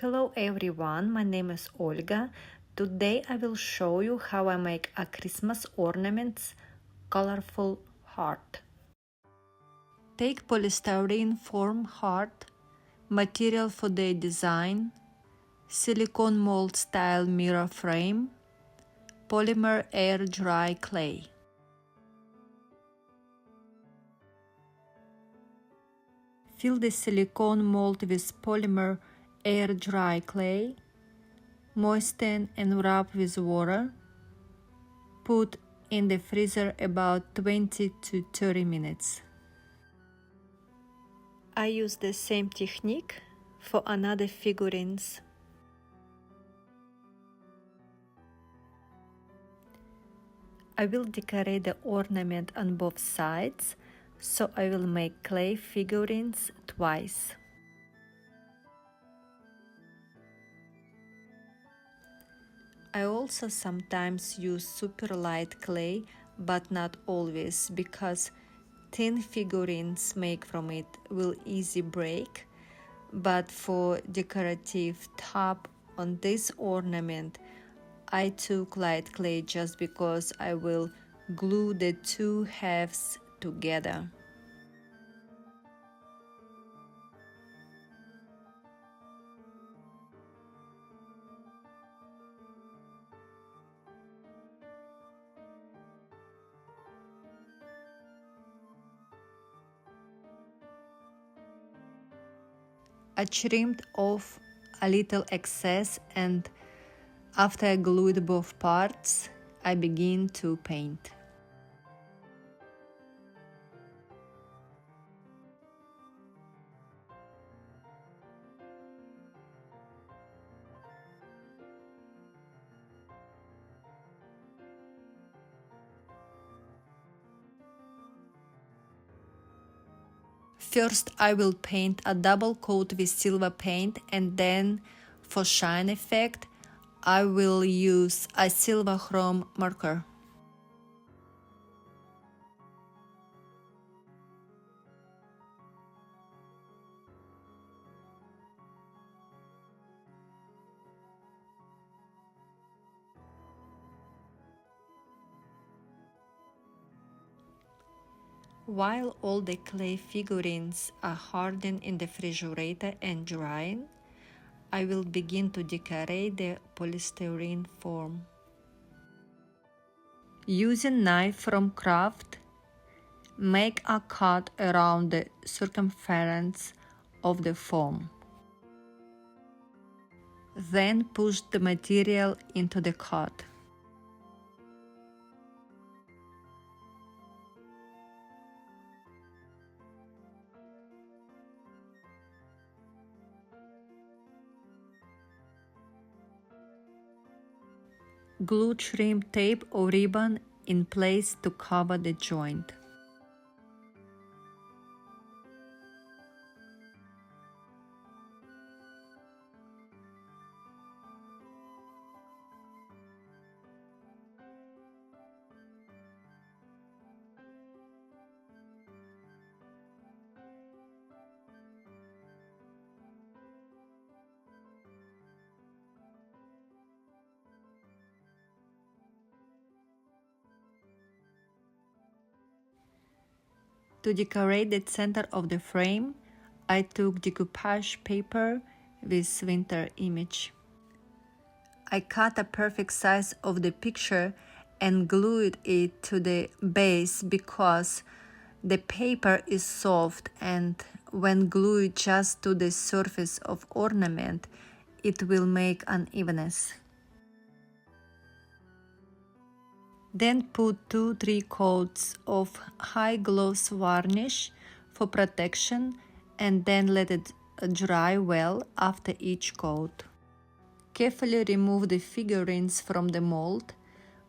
Hello everyone, my name is Olga. Today I will show you how I make a Christmas ornaments colorful heart. Take polystyrene form heart, material for the design, silicone mold style mirror frame, polymer air dry clay. Fill the silicone mold with polymer air dry clay. Moisten and wrap with water. Put in the freezer about 20 to 30 minutes. I use the same technique for another figurines. I will decorate the ornament on both sides, so I will make clay figurines twice. I also sometimes use super light clay, but not always, because thin figurines made from it will easy break. But for decorative top on this ornament, I took light clay just because I will glue the two halves together. I trimmed off a little excess, and after I glued both parts, I begin to paint. First, I will paint a double coat with silver paint, and then for shine effect, I will use a silver chrome marker. While all the clay figurines are hardened in the refrigerator and drying, I will begin to decorate the polystyrene form. Using knife from craft, make a cut around the circumference of the form. Then push the material into the cut. Glue trim tape or ribbon in place to cover the joint. To decorate the center of the frame, I took decoupage paper with winter image. I cut a perfect size of the picture and glued it to the base because the paper is soft, and when glued just to the surface of ornament, it will make unevenness. Then put 2-3 coats of high gloss varnish for protection, and then let it dry well after each coat. Carefully remove the figurines from the mold.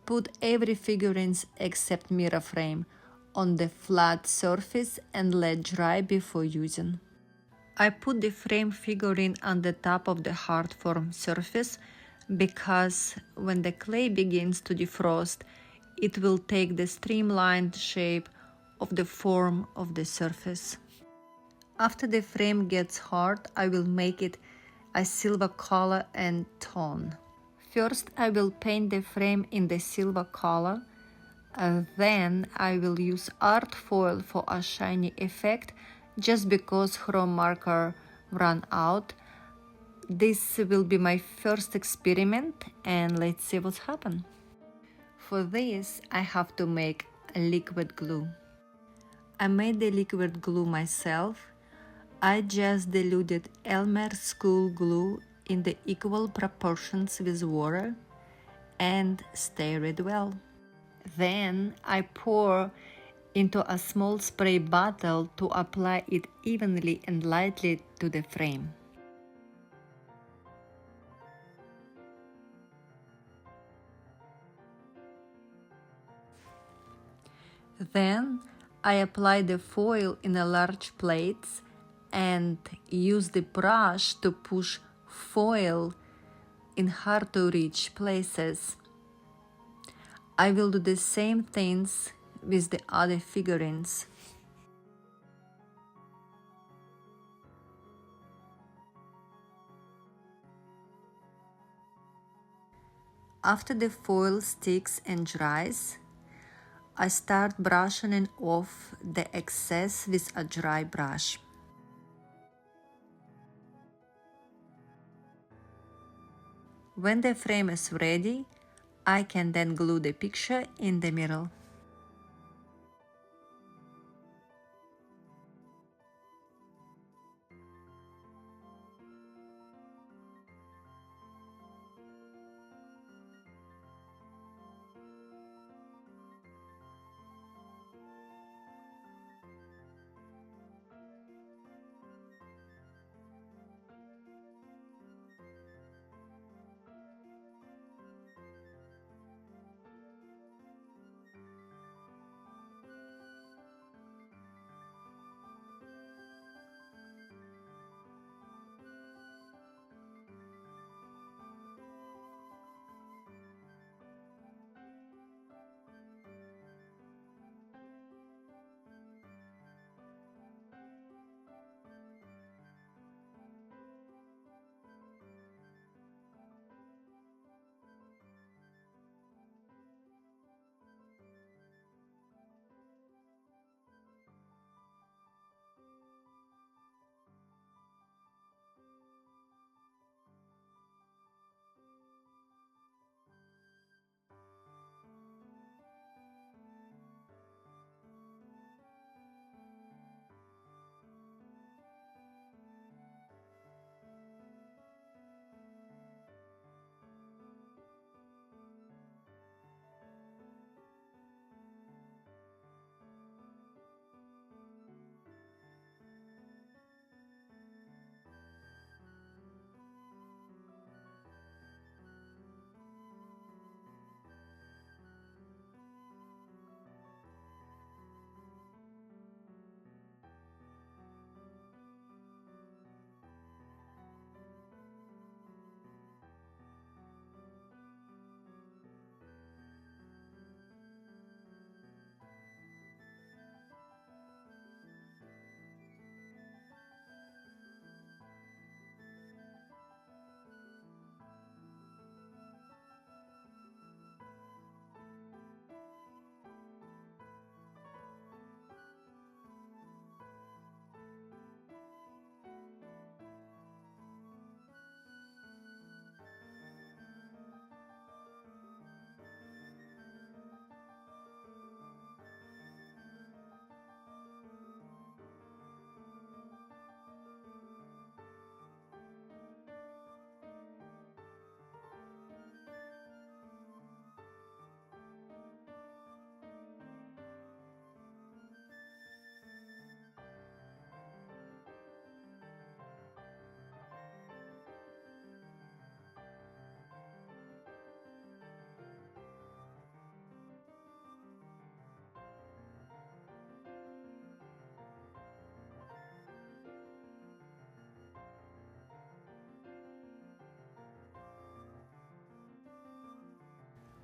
Put every figurines except mirror frame on the flat surface and let dry before using. I put the frame figurine on the top of the hard form surface because when the clay begins to defrost, it will take the streamlined shape of the form of the surface. After the frame gets hard, I will make it a silver color and tone. First, I will paint the frame in the silver color. Then I will use art foil for a shiny effect, just because chrome marker ran out. This will be my first experiment, and let's see what's happened. For this, I have to make a liquid glue. I made the liquid glue myself. I just diluted Elmer school glue in the equal proportions with water and stir it well. Then I pour into a small spray bottle to apply it evenly and lightly to the frame. Then I apply the foil in a large plates and use the brush to push foil in hard to reach places. I will do the same things with the other figurines. After the foil sticks and dries, I start brushing off the excess with a dry brush. When the frame is ready, I can then glue the picture in the middle.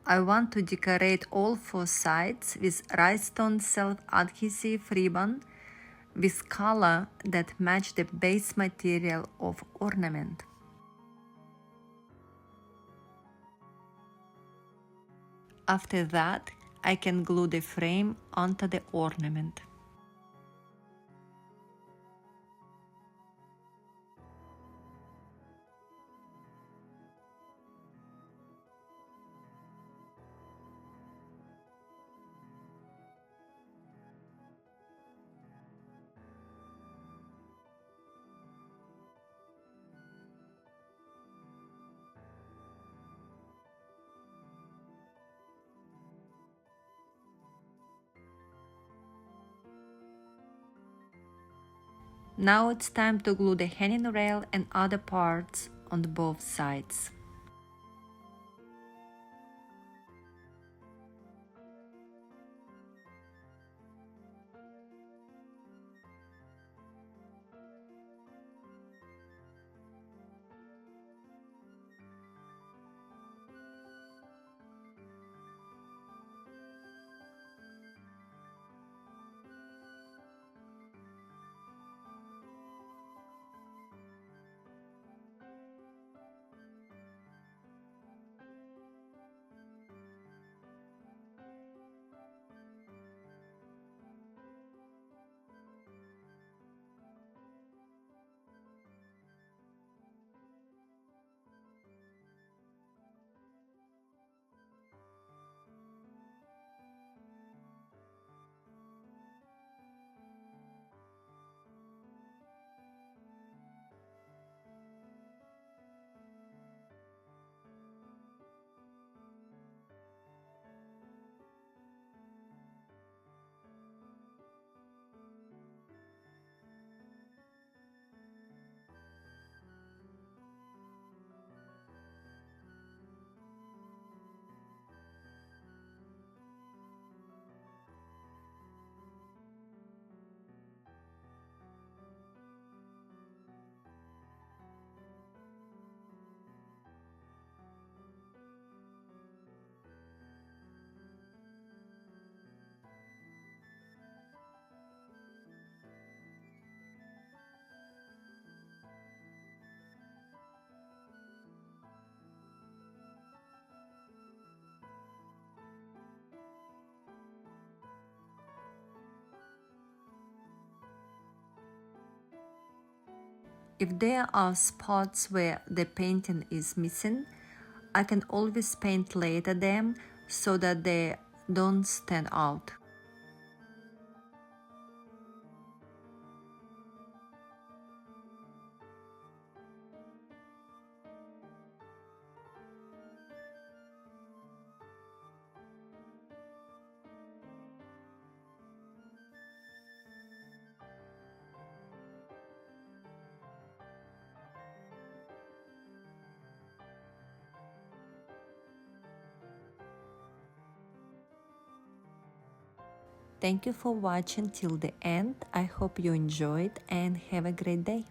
I want to decorate all four sides with rhinestone self-adhesive ribbon with color that match the base material of ornament. After that, I can glue the frame onto the ornament. Now it's time to glue the hanging rail and other parts on both sides. If there are spots where the painting is missing, I can always paint later them so that they don't stand out. Thank you for watching till the end. I hope you enjoyed and have a great day.